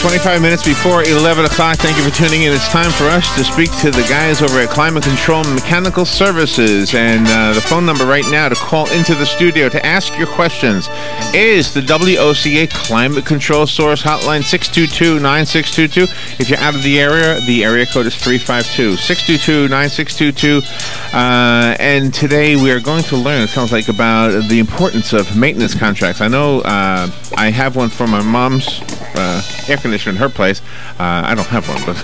25 minutes before 11 o'clock. Thank you for tuning in. It's time for us to speak to the guys over at Climate Control Mechanical Services. And the phone number right now to call into the studio to ask your questions is the WOCA Climate Control Source Hotline, 622-9622. If you're out of the area code is 352-622-9622. And today we are going to learn, it sounds like, about the importance of maintenance contracts. I know I have one for my mom's air conditioner in her place. I don't have one, but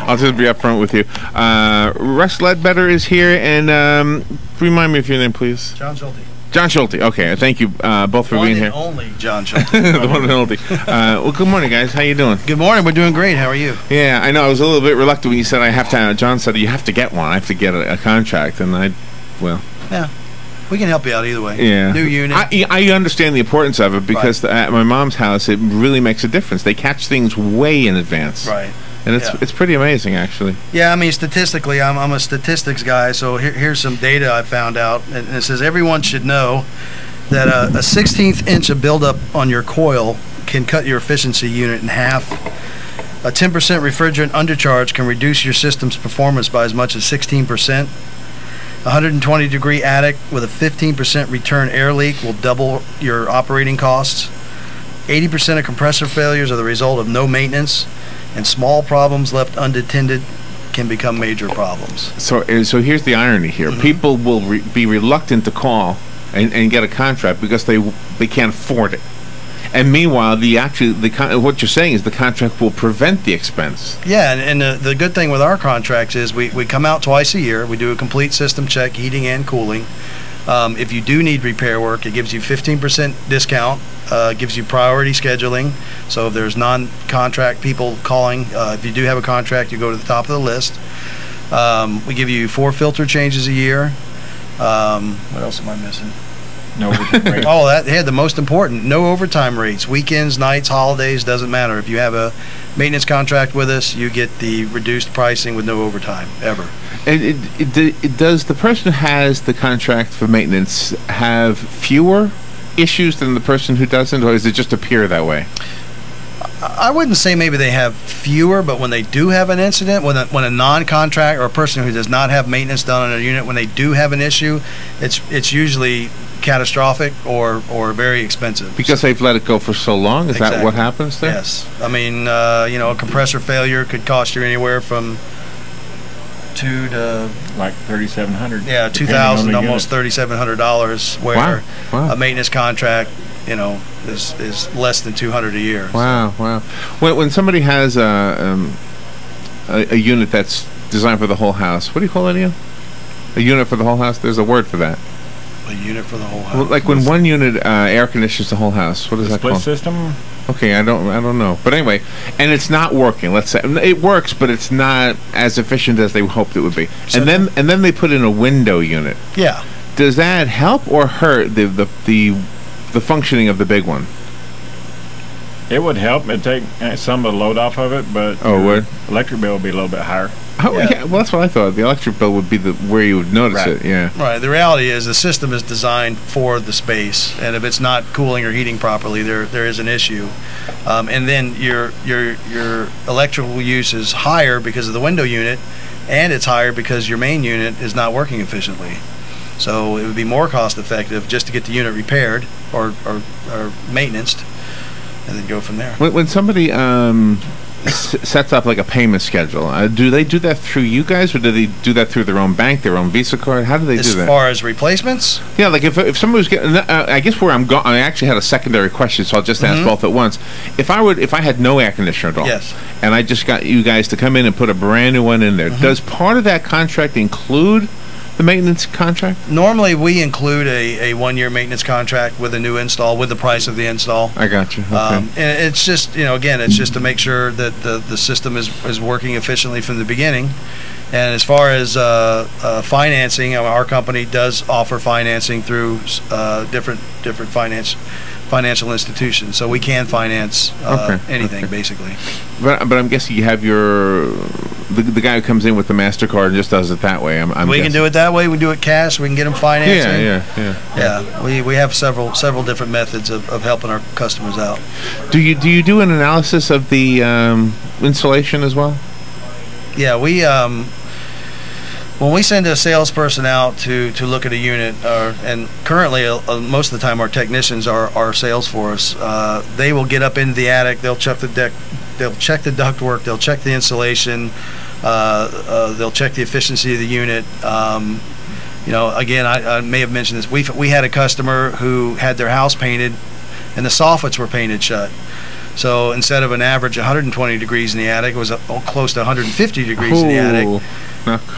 I'll just be upfront with you. Russ Ledbetter is here, and remind me of your name, please. John Schulte. John Schulte. Okay, thank you both for being here. The one and only John Schulte. The one and only. Well, good morning, guys. How you doing? Good morning. We're doing great. How are you? Yeah, I know. I was a little bit reluctant when you said I have to. John said you have to get one. I have to get a contract, and yeah. We can help you out either way. Yeah. New unit. I understand the importance of it because at my mom's house, it really makes a difference. They catch things way in advance. Right. And it's pretty amazing, actually. Yeah, I mean, statistically, I'm a statistics guy, so here's some data I found out. And it says everyone should know that a 1/16 inch of buildup on your coil can cut your efficiency unit in half. A 10% refrigerant undercharge can reduce your system's performance by as much as 16%. 120-degree attic with a 15% return air leak will double your operating costs. 80% of compressor failures are the result of no maintenance, and small problems left unattended can become major problems. So here's the irony here. Mm-hmm. People will be reluctant to call and get a contract because they can't afford it. And meanwhile, what you're saying is the contract will prevent the expense. Yeah, and the good thing with our contracts is we come out twice a year. We do a complete system check, heating and cooling. If you do need repair work, it gives you 15% discount. Gives you priority scheduling. So if there's non-contract people calling, if you do have a contract, you go to the top of the list. We give you 4 filter changes a year. What else am I missing? No overtime rates. The most important, no overtime rates. Weekends, nights, holidays, doesn't matter. If you have a maintenance contract with us, you get the reduced pricing with no overtime, ever. And does the person who has the contract for maintenance have fewer issues than the person who doesn't, or does it just appear that way? I wouldn't say maybe they have fewer, but when they do have an incident, when a non-contract or a person who does not have maintenance done on a unit, when they do have an issue, it's usually catastrophic or very expensive. Because they've let it go for so long? Is that what happens there? Yes. I mean, a compressor failure could cost you anywhere from $2,000 to like $3,700. Yeah, $2,000, almost $3,700. Where wow. a maintenance contract, is less than $200 a year. Wow, so. Wow. When somebody has a unit that's designed for the whole house, what do you call that again? A unit for the whole house? There's a word for that. A unit for the whole house. Well, like when one unit air conditions the whole house, what is that called? Split system. Okay, I don't know. But anyway, and it's not working. Let's say it works, but it's not as efficient as they hoped it would be. So and then they put in a window unit. Yeah. Does that help or hurt the functioning of the big one? It would help. It'd take some of the load off of it, but electric bill would be a little bit higher. Oh, yeah. Well, that's what I thought. The electric bill would be where you would notice it, yeah. Right. The reality is the system is designed for the space, and if it's not cooling or heating properly, there is an issue. And then your electrical use is higher because of the window unit, and it's higher because your main unit is not working efficiently. So it would be more cost effective just to get the unit repaired or maintenanced, and then go from there. When somebody sets up like a payment schedule, do they do that through you guys, or do they do that through their own bank, their own Visa card? How do they do that? As far as replacements? Yeah, like if somebody was getting, I guess where I'm going, I actually had a secondary question, so I'll just ask both at once. If I had no air conditioner at all, yes, and I just got you guys to come in and put a brand new one in there, does part of that contract include the maintenance contract? Normally, we include a 1-year maintenance contract with a new install, with the price of the install. I got you. Okay. And it's just, again, it's just to make sure that the system is working efficiently from the beginning. And as far as financing, our company does offer financing through different financial institutions, so we can finance anything basically. But I'm guessing you have your the guy who comes in with the MasterCard and just does it that way. We can do it that way. We do it cash. We can get them financing. Yeah. We have several different methods of helping our customers out. Do you do an analysis of the installation as well? Yeah, we when we send a salesperson out to look at a unit, and currently most of the time our technicians are sales for us. They will get up into the attic. They'll check the ductwork. They'll check the insulation. They'll check the efficiency of the unit. Again, I may have mentioned this. We had a customer who had their house painted, and the soffits were painted shut. So instead of an average 120 degrees in the attic, it was close to 150 degrees in the attic.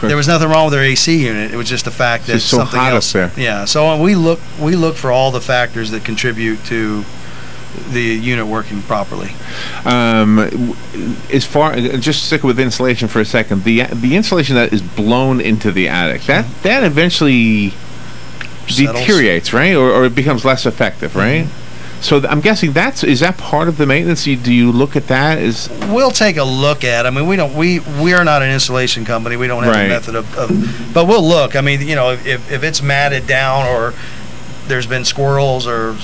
There was nothing wrong with their AC unit. It was just the fact that it's so something hot else. Up there. Yeah. So we look for all the factors that contribute to the unit working properly. As far, just stick with insulation for a second. The insulation that is blown into the attic, that eventually deteriorates, right? Or it becomes less effective, right? Mm-hmm. So I'm guessing is that part of the maintenance? Do you look at that? We'll take a look at. I mean, we are not an insulation company. We don't have a method of, but we'll look. I mean, if it's matted down or there's been squirrels or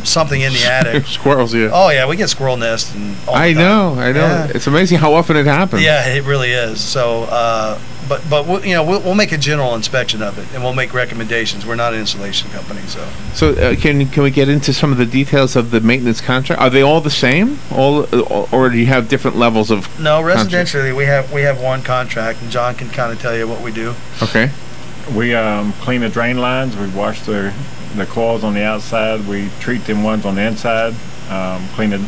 something in the attic. Squirrels, yeah. Oh yeah, we get squirrel nests and all the time. I know. Yeah. It's amazing how often it happens. Yeah, it really is. So, but we'll make a general inspection of it and we'll make recommendations. We're not an insulation company, so. So can we get into some of the details of the maintenance contract? Are they all the same, or do you have different levels of? No, residentially we have one contract, and John can kind of tell you what we do. Okay. We clean the drain lines. We wash the coils on the outside. We treat them ones on the inside. Clean the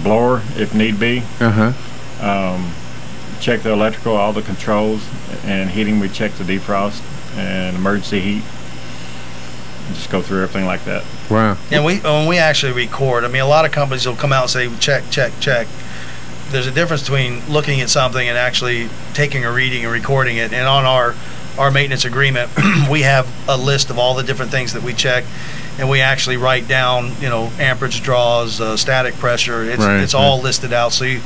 blower if need be. Check the electrical, all the controls, and heating. We check the defrost and emergency heat. Just go through everything like that. Wow. And when we actually record, I mean, a lot of companies will come out and say check, check, check. There's a difference between looking at something and actually taking a reading and recording it. And on our maintenance agreement, we have a list of all the different things that we check, and we actually write down, amperage draws, static pressure. It's all listed out, so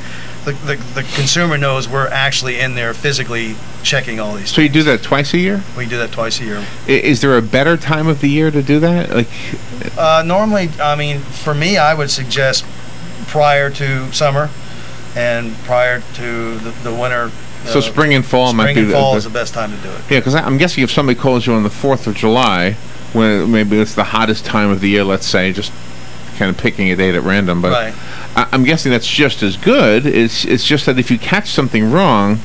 the consumer knows we're actually in there physically checking all these. So you do that twice a year? We do that twice a year. Is there a better time of the year to do that? Normally, I mean, for me, I would suggest prior to summer and prior to the winter. So spring and fall might be. Spring and fall is the best time to do it. Yeah, because I'm guessing if somebody calls you on the 4th of July, when maybe it's the hottest time of the year, let's say, just kind of picking a date at random, but right. I'm guessing that's just as good. It's just that if you catch something wrong,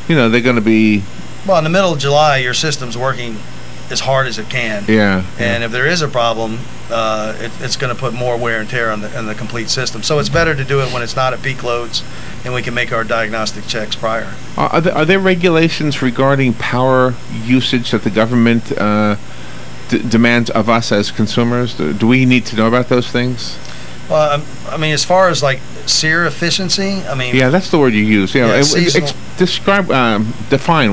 they're going to be. Well, in the middle of July, your system's working as hard as it can. Yeah. And if there is a problem, it's going to put more wear and tear on the complete system. So it's better to do it when it's not at peak loads, and we can make our diagnostic checks prior. Are there regulations regarding power usage that the government demands of us as consumers? Do we need to know about those things? Well, I mean, as far as like SEER efficiency, I mean. Yeah, that's the word you use. Define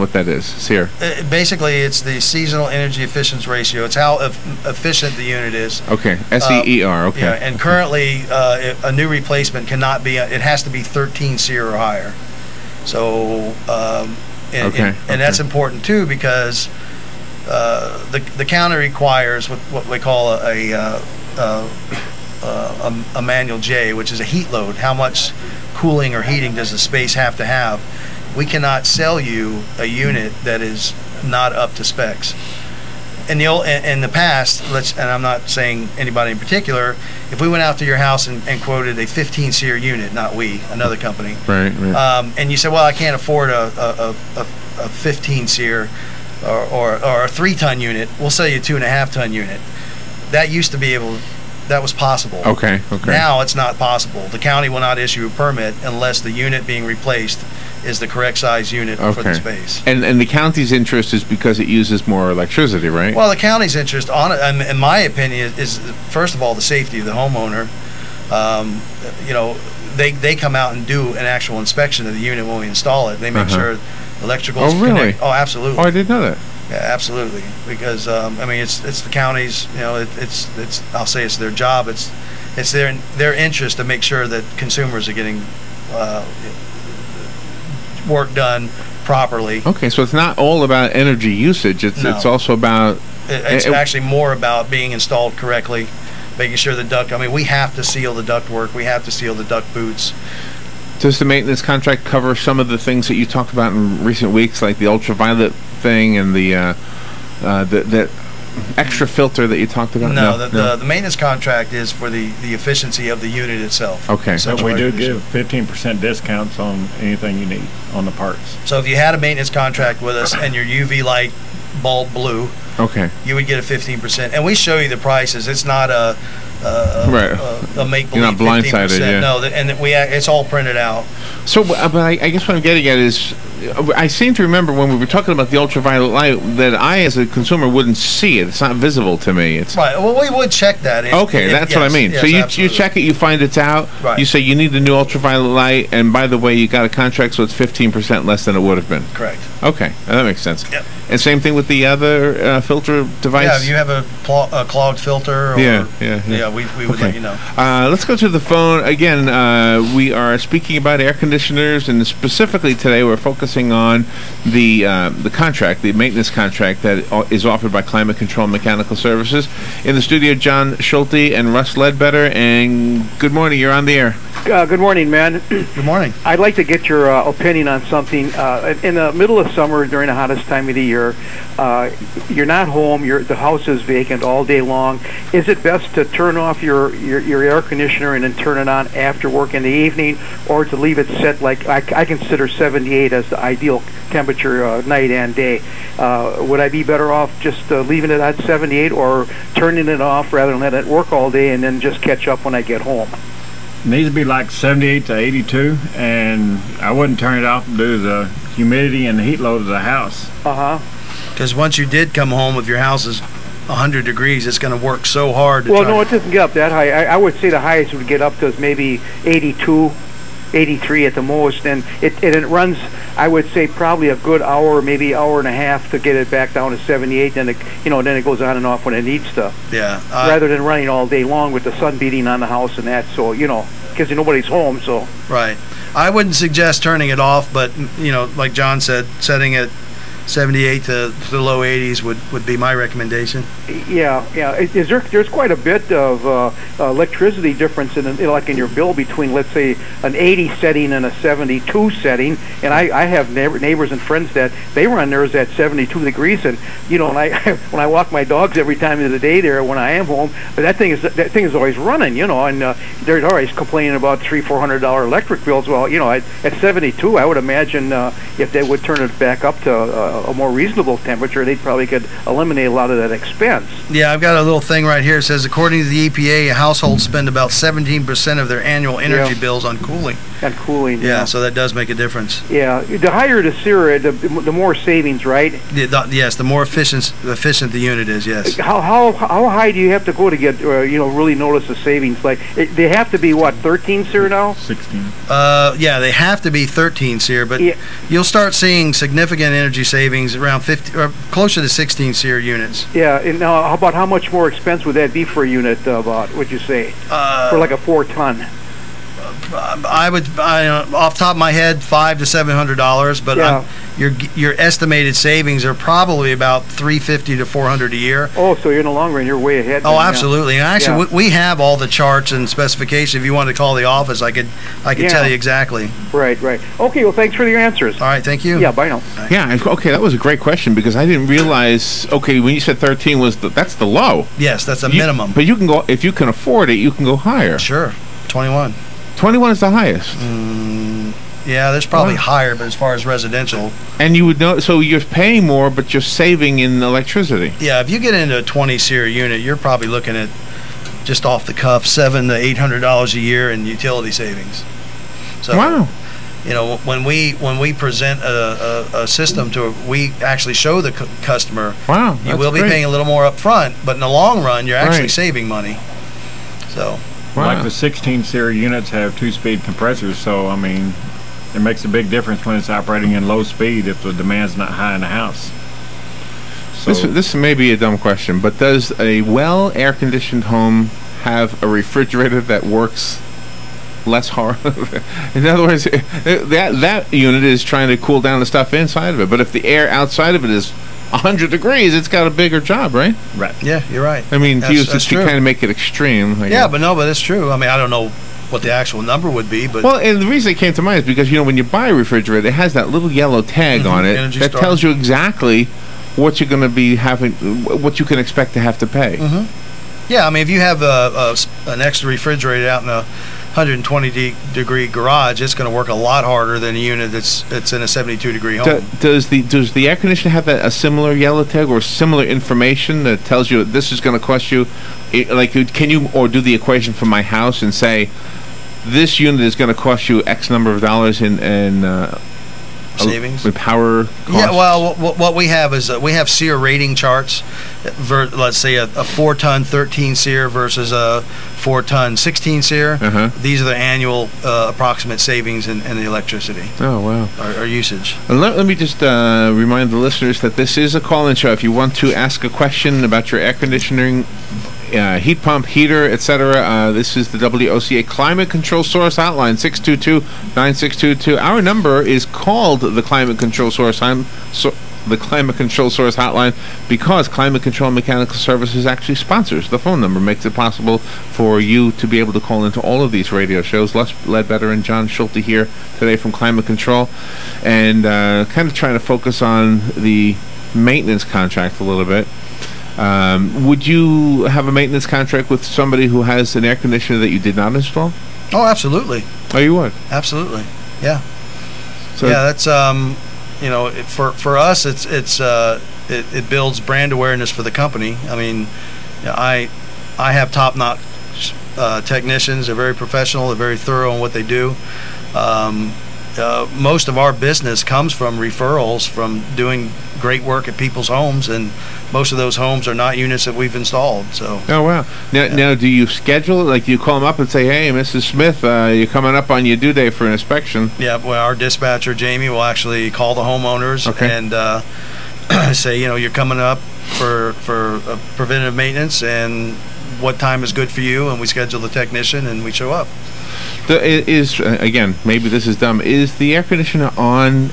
what that is, SEER. Basically, it's the seasonal energy efficiency ratio. It's how efficient the unit is. Okay, SEER. Okay. Yeah, and currently, a new replacement cannot be. It has to be 13 SEER or higher. So, and that's important too, because the county requires what we call a manual J, which is a heat load. How much cooling or heating does the space have to have? We cannot sell you a unit that is not up to specs. In the past, and I'm not saying anybody in particular, if we went out to your house and quoted a 15 SEER unit, not we, another company, right. And you said, well, I can't afford a 15 SEER or a 3-ton unit, we'll sell you a 2.5-ton unit. That used to be able. That was possible. Okay. Now it's not possible. The county will not issue a permit unless the unit being replaced is the correct size unit for the space. And the county's interest is because it uses more electricity, right? Well, the county's interest, in my opinion, is first of all the safety of the homeowner. They come out and do an actual inspection of the unit when we install it. They make sure electricals connect. Oh, absolutely. Oh, I didn't know that. Yeah, absolutely. Because it's the county's. I'll say it's their job. It's their interest to make sure that consumers are getting work done properly. Okay, so it's not all about energy usage. It's also about it's actually more about being installed correctly, making sure the duct. I mean, we have to seal the duct work. We have to seal the duct boots. Does the maintenance contract cover some of the things that you talked about in recent weeks, like the ultraviolet thing and the extra filter that you talked about? No, the maintenance contract is for the efficiency of the unit itself. Okay. So we do give 15% discounts on anything you need on the parts. So if you had a maintenance contract with us and your UV light bulb blew, okay, you would get a 15%. And we show you the prices. It's not a make-believe. You're not blindsided, yeah. No, and it's all printed out. So, but I guess what I'm getting at is, I seem to remember when we were talking about the ultraviolet light that I, as a consumer, wouldn't see it. It's not visible to me. It's right. Well, we would check that. That's what I mean. Yes, so you check it, you find it's out. Right. You say you need the new ultraviolet light, and by the way, you got a contract, so it's 15% less than it would have been. Correct. Okay, that makes sense. Yep. And same thing with the other filter device. Yeah, if you have a clogged filter. Or, yeah. We would let you know. Let's go to the phone again. We are speaking about air conditioners, and specifically today we're focusing on the contract, the maintenance contract that is offered by Climate Control Mechanical Services. In the studio, John Schulte and Russ Ledbetter. And good morning. You're on the air. Good morning, man. Good morning. I'd like to get your opinion on something. In the middle of summer, during the hottest time of the year, you're not home. The house is vacant all day long. Is it best to turn off your air conditioner and then turn it on after work in the evening, or to leave it set like I consider 78 as the ideal temperature night and day? Would I be better off just leaving it at 78, or turning it off rather than letting it work all day and then just catch up when I get home? It needs to be like 78 to 82, and I wouldn't turn it off due to the humidity and the heat load of the house. Because once you did come home, if your house is 100 degrees, it's going to work so hard. Well, no, it doesn't get up that high. I would say the highest would get up to maybe 82, 83 at the most, and it runs, I would say, probably a good hour, maybe hour and a half to get it back down to 78. Then then it goes on and off when it needs to. Yeah. Rather than running all day long with the sun beating on the house and that. So because nobody's home. So. Right. I wouldn't suggest turning it off, but like John said, setting it 78 to the low 80s would be my recommendation. Yeah. There's quite a bit of electricity difference in like in your bill between, let's say, an 80 setting and a 72 setting. And I have neighbors and friends that they run theirs at 72 degrees, and when I walk my dogs every time of the day there when I am home, that thing is always running, and they're always complaining about $300-400 electric bills. Well, at 72, I would imagine if they would turn it back up to a more reasonable temperature, they probably could eliminate a lot of that expense. Yeah, I've got a little thing right here. It says, according to the EPA, households spend about 17% of their annual energy bills on cooling. And cooling, yeah. So that does make a difference. Yeah, the higher the SEER, the more savings, right? Yes, the more efficient the unit is. Yes. How high do you have to go to get really notice the savings? Like they have to be what, 13 SEER now? 16. Yeah, they have to be 13 SEER, but you'll start seeing significant energy savings around 50 or closer to 16 SEER units. Yeah, and now how much more expense would that be for a unit? Would you say for like a 4-ton? I would, off the top of my head, $500 to $700, but your estimated savings are probably about $350 to $400 a year. Oh, so in the long run, you're way ahead. Oh, absolutely. And actually, we have all the charts and specifications. If you want to call the office, I could tell you exactly. Right. Okay. Well, thanks for your answers. All right. Thank you. Yeah. Bye now. Right. Yeah. Okay. That was a great question because I didn't realize. Okay, when you said 13 that's the low. Yes, that's a minimum. But you can go if you can afford it. You can go higher. Sure. 21. 21 is the highest. Yeah, there's probably higher, but as far as residential. And you would know, so you're paying more, but you're saving in electricity. Yeah, if you get into a 20 SEER unit, you're probably looking at, just off the cuff, $700 to $800 a year in utility savings. So, wow. When we present a system we actually show the customer. Wow, you will be paying a little more up front, but in the long run, you're actually saving money. So. Wow. Like the 16 SEER units have 2-speed compressors, so I mean, it makes a big difference when it's operating in low speed if the demand's not high in the house. So this may be a dumb question, but does a well air-conditioned home have a refrigerator that works less hard. In other words, that unit is trying to cool down the stuff inside of it. But if the air outside of it is 100 degrees, it's got a bigger job, right? Right. Yeah, you're right. I mean, That's to kind of make it extreme. Yeah, but it's true. I mean, I don't know what the actual number would be, but well, and the reason it came to mind is because when you buy a refrigerator, it has that little yellow tag on it Energy that Star. tells you exactly what you're going to be having, what you can expect to have to pay. Yeah, I mean, if you have an extra refrigerator out in a 120-degree garage, it's going to work a lot harder than a unit that's in a 72-degree home. Does the air conditioner have a similar yellow tag or similar information that tells you this is going to cost you? Like, can you do the equation for my house and say this unit is going to cost you X number of dollars in savings with power costs? Yeah, well, what we have is we have SEER rating charts. Let's say a 4-ton 13 SEER versus a 4-ton 16 SEER. These are the annual approximate savings in the electricity. Oh, wow. Our usage. Let me just remind the listeners that this is a call-in show. If you want to ask a question about your air conditioning, heat pump, heater, etc. This is the WOCA Climate Control Source Hotline, 622-9622. Our number is called the Climate Control Source the Climate Control Source Hotline because Climate Control Mechanical Services actually sponsors the phone number, makes it possible for you to be able to call into all of these radio shows. Les Ledbetter and John Schulte here today from Climate Control, and kind of trying to focus on the maintenance contract a little bit. Would you have a maintenance contract with somebody who has an air conditioner that you did not install? Oh, absolutely. Oh, you would? Absolutely. Yeah. So yeah, that's for us, it builds brand awareness for the company. I mean, I have top-notch technicians. They're very professional. They're very thorough in what they do. Most of our business comes from referrals from doing great work at people's homes, and most of those homes are not units that we've installed. So. Oh, wow. Now, do you schedule it? Like, do you call them up and say, "Hey, Mrs. Smith, you're coming up on your due date for an inspection"? Yeah. Well, our dispatcher Jamie will actually call the homeowners and say, you're coming up for preventative maintenance, and what time is good for you, and we schedule the technician, and we show up. Again, maybe this is dumb. Is the air conditioner on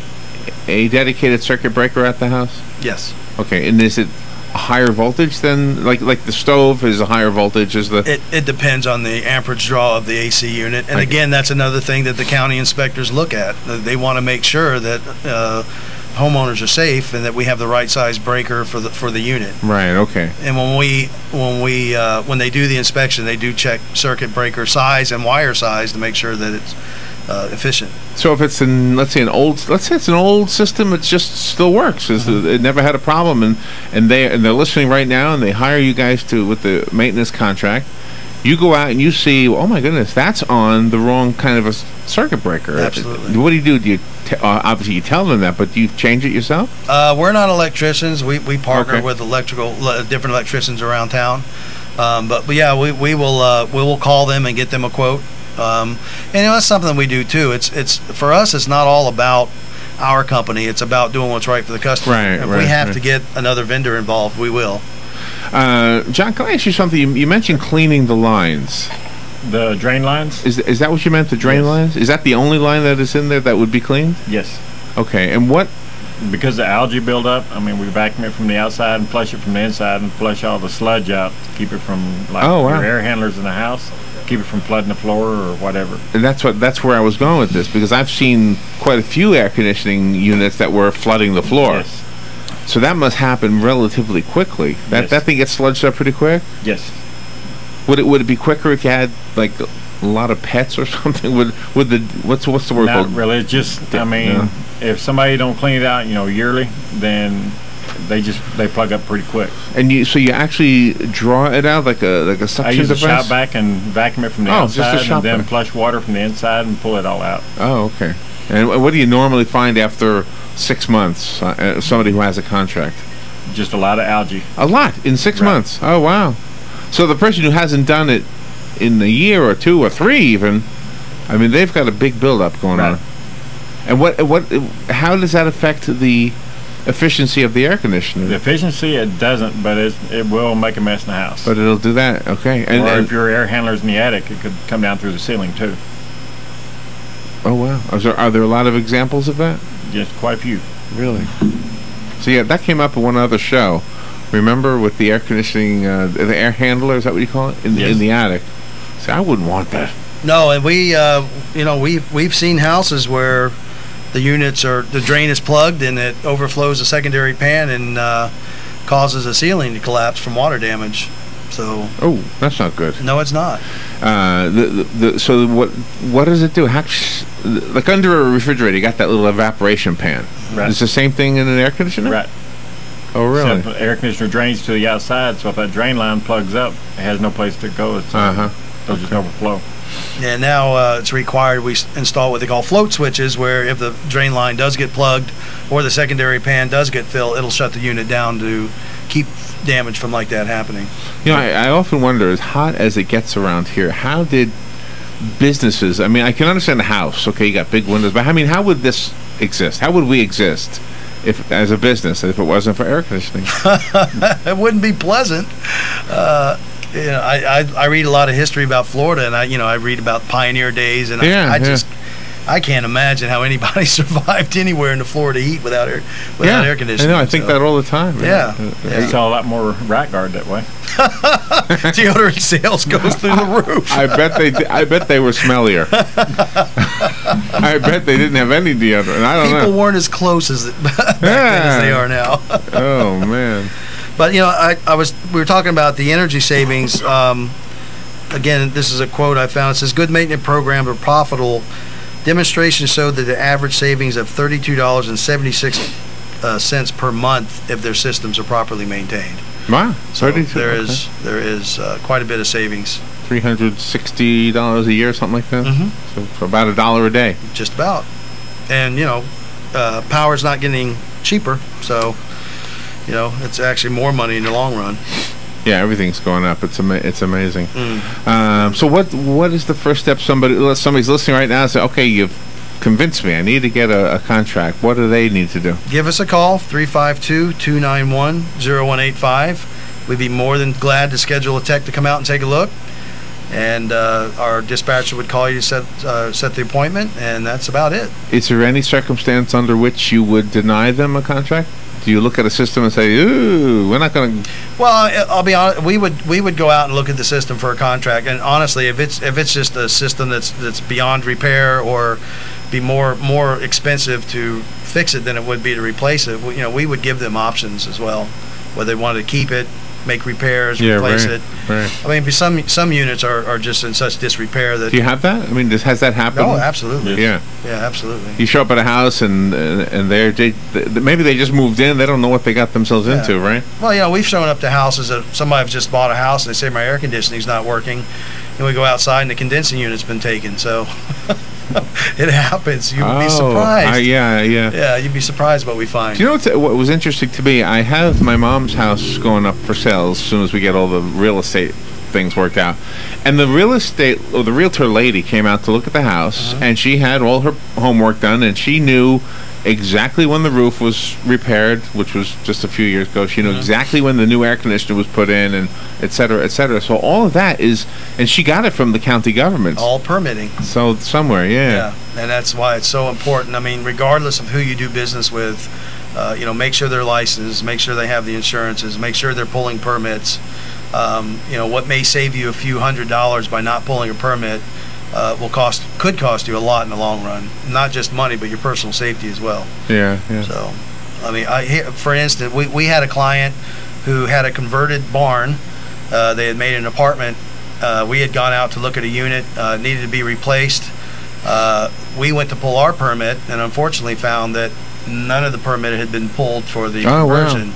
a dedicated circuit breaker at the house? Yes. Okay, and is it a higher voltage than like the stove is a higher voltage as the? It depends on the amperage draw of the AC unit, and again, that's another thing that the county inspectors look at. They want to make sure that homeowners are safe and that we have the right size breaker for the unit. Right. Okay. And when they do the inspection, they do check circuit breaker size and wire size to make sure that it's efficient. So if it's let's say it's an old system, it just still works. It never had a problem, and they're listening right now, and they hire you guys with the maintenance contract. You go out and you see, oh my goodness, that's on the wrong kind of a circuit breaker. Absolutely. What do you do? Do you obviously you tell them that, but do you change it yourself? We're not electricians. We partner Okay. with different electricians around town. But yeah, we will call them and get them a quote. And that's something we do too. It's for us. It's not all about our company. It's about doing what's right for the customer. Right. If we have to get another vendor involved, we will. John, can I ask you something? You mentioned cleaning the lines. The drain lines? Is that what you meant, the drain Yes. lines? Is that the only line that is in there that would be cleaned? Yes. Okay, and what? Because the algae build up, I mean, we vacuum it from the outside and flush it from the inside and flush all the sludge out to keep it from, like, Oh, wow. your air handlers in the house, keep it from flooding the floor or whatever. And that's where I was going with this, because I've seen quite a few air conditioning units that were flooding the floor. Yes. So that must happen relatively quickly. That thing gets sludged up pretty quick. Yes. Would it be quicker if you had like a lot of pets or something? What's the word Not called? really. It's just, I mean, if somebody don't clean it out, yearly, then they plug up pretty quick. And you actually draw it out like a suction I use a device? shop vac and vacuum it from the just a outside shop and then vac. flush water from the inside and pull it all out. Oh, okay. And what do you normally find after 6 months? Somebody who has a contract. Just a lot of algae. A lot in 6 Right. months. Oh, wow. So the person who hasn't done it in a year or 2 or 3 even, I mean, they've got a big buildup going Right. on. And how does that affect the efficiency of the air conditioner? The efficiency, it doesn't, but it will make a mess in the house. But it'll do that, okay. Or if your air handler's in the attic, it could come down through the ceiling too. Oh wow! Are there a lot of examples of that? Just quite a few. Really? So yeah, that came up in one other show. Remember with the air conditioning, the air handler? Is that what you call it in the attic? See, I wouldn't want that. No, and we've seen houses where the drain is plugged and it overflows a secondary pan and causes a ceiling to collapse from water damage. So. Oh, that's not good. No, it's not. So what does it do? Like under a refrigerator, you got that little evaporation pan. Right. It's the same thing in an air conditioner? Right. Oh, really? Except the air conditioner drains to the outside, so if that drain line plugs up, it has no place to go. It'll just overflow. Yeah, now it's required we install what they call float switches, where if the drain line does get plugged or the secondary pan does get filled, it'll shut the unit down to keep damage from like that happening. You know, I often wonder, as hot as it gets around here, how did businesses, I mean, I can understand the house, okay, you got big windows, but I mean, how would this exist? How would we exist if, as a business, if it wasn't for air conditioning? It wouldn't be pleasant. I read a lot of history about Florida, and I read about pioneer days, and I can't imagine how anybody survived anywhere in the Florida heat without air conditioning. I know. I think that all the time. Yeah. You saw a lot more rat guard that way. Deodorant sales goes through the roof. I bet they were smellier. I bet they didn't have any deodorant. I don't know. People weren't as close back then as they are now. Oh man. But we were talking about the energy savings. Again, this is a quote I found. It says, "Good maintenance programs are profitable. Demonstrations show that the average savings of $32.76 per month if their systems are properly maintained." Wow, so there is quite a bit of savings. $360 a year, something like that. Mm-hmm. So for about $1 a day. Just about, and power's not getting cheaper, so it's actually more money in the long run. Yeah, everything's going up. It's amazing. Mm. So what is the first step? Somebody's listening right now and say, okay, you've convinced me. I need to get a contract. What do they need to do? Give us a call, 352-291-0185. We'd be more than glad to schedule a tech to come out and take a look. And our dispatcher would call you to set the appointment, and that's about it. Is there any circumstance under which you would deny them a contract? Do you look at a system and say, "Ooh, we're not going to"? Well, I'll be honest. We would go out and look at the system for a contract, and honestly, if it's just a system that's beyond repair or be more expensive to fix it than it would be to replace it, we would give them options as well, whether they wanted to keep it, make repairs, replace it. Right. I mean, some units are just in such disrepair that. Do you have that? I mean, has that happened? Oh, absolutely. Yeah, absolutely. You show up at a house and maybe they just moved in. They don't know what they got themselves into, right? Well, we've shown up to houses that somebody's just bought a house and they say my air conditioning's not working, and we go outside and the condensing unit's been taken. So. It happens. You would be surprised. Yeah, you'd be surprised what we find. Do you know what was interesting to me? I have my mom's house going up for sale as soon as we get all the real estate things worked out. And the realtor lady came out to look at the house, and she had all her homework done, and she knew exactly when the roof was repaired, which was just a few years ago. She knew exactly when the new air conditioner was put in, and et cetera, et cetera. So all of that is, and she got it from the county government. All permitting. So somewhere, yeah. And that's why it's so important. I mean, regardless of who you do business with, make sure they're licensed, make sure they have the insurances, make sure they're pulling permits. What may save you a few $100s by not pulling a permit could cost you a lot in the long run. Not just money, but your personal safety as well. Yeah. So, I mean, for instance, we had a client who had a converted barn. They had made an apartment. We had gone out to look at a unit, needed to be replaced. We went to pull our permit, and unfortunately found that none of the permit had been pulled for the conversion.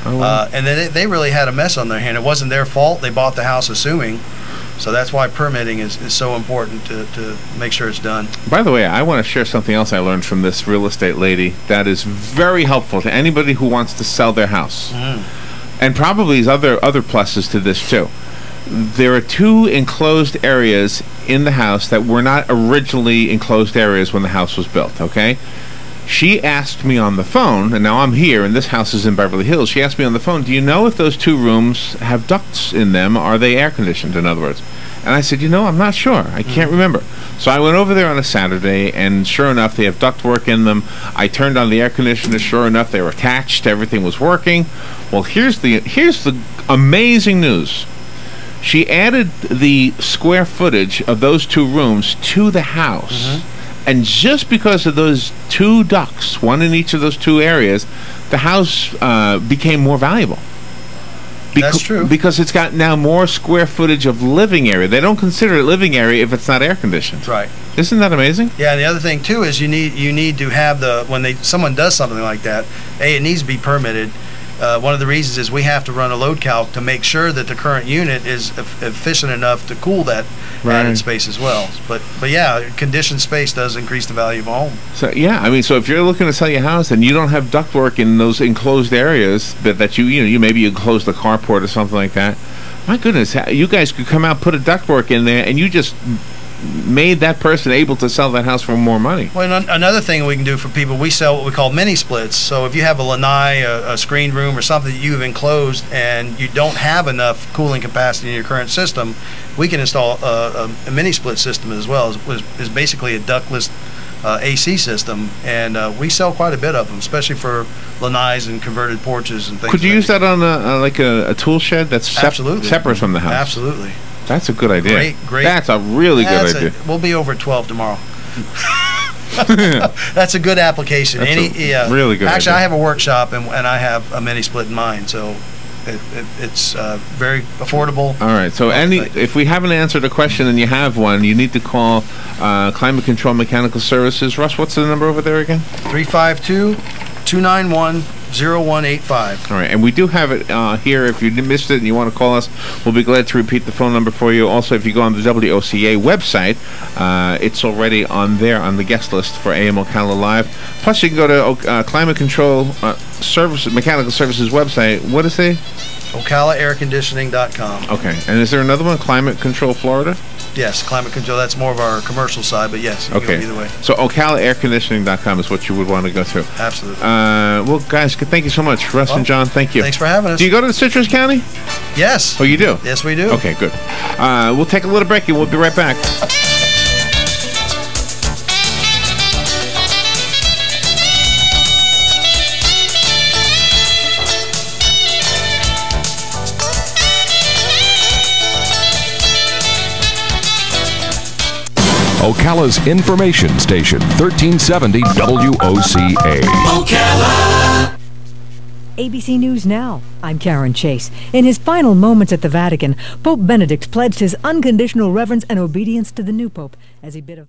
Wow. And then they really had a mess on their hand. It wasn't their fault. They bought the house assuming. So that's why permitting is so important to make sure it's done. By the way, I want to share something else I learned from this real estate lady that is very helpful to anybody who wants to sell their house. And probably there's other pluses to this too. There are two enclosed areas in the house that were not originally enclosed areas when the house was built, okay? She asked me on the phone, and now I'm here, and this house is in Beverly Hills. She asked me on the phone, do you know if those two rooms have ducts in them? Are they air conditioned, in other words? And I said, I'm not sure. I can't remember. So I went over there on a Saturday, and sure enough, they have ductwork in them. I turned on the air conditioner. Sure enough, they were attached. Everything was working. Well, here's the amazing news. She added the square footage of those 2 rooms to the house. And just because of those 2 ducts, one in each of those 2 areas, the house became more valuable. That's true. Because it's got now more square footage of living area. They don't consider it living area if it's not air conditioned. Right. Isn't that amazing? Yeah. And the other thing too is you need to have when someone does something like that, it needs to be permitted. One of the reasons is we have to run a load calc to make sure that the current unit is efficient enough to cool that added space as well. But yeah, conditioned space does increase the value of a home. So yeah, I mean, so if you're looking to sell your house and you don't have ductwork in those enclosed areas that you maybe enclose the carport or something like that, my goodness, you guys could come out, put a ductwork in there, and you just made that person able to sell that house for more money. Well, another thing we can do for people, we sell what we call mini splits. So if you have a lanai, a screen room, or something that you've enclosed and you don't have enough cooling capacity in your current system, we can install a mini split system as well. Is basically a ductless AC system, and we sell quite a bit of them, especially for lanais and converted porches and things. Could you use that on a tool shed that's separate from the house? Absolutely. That's a good idea. Great. That's a really good idea. We'll be over at 12 tomorrow. That's a good application. That's really good. Actually, idea. I have a workshop, and I have a mini split in mine, so it's very affordable. All right. So if we haven't answered a question and you have one, you need to call Climate Control Mechanical Services. Russ, what's the number over there again? 352-291-0185. All right, and we do have it here. If you missed it and you want to call us, we'll be glad to repeat the phone number for you. Also, if you go on the WOCA website, it's already on there on the guest list for AM Ocala Live. Plus, you can go to Climate Control Mechanical Services website. What is it? OcalaAirConditioning.com. Okay, and is there another one, Climate Control Florida? Yes, Climate Control. That's more of our commercial side, but yes, you can go either way. So OcalaAirConditioning.com is what you would want to go through. Absolutely. Well, guys, thank you so much. Russ and John, thank you. Thanks for having us. Do you go to Citrus County? Yes. Oh, you do? Yes, we do. Okay, good. We'll take a little break and we'll be right back. Ocala's information station, 1370 WOCA. Ocala! ABC News Now. I'm Karen Chase. In his final moments at the Vatican, Pope Benedict pledged his unconditional reverence and obedience to the new pope as he bid a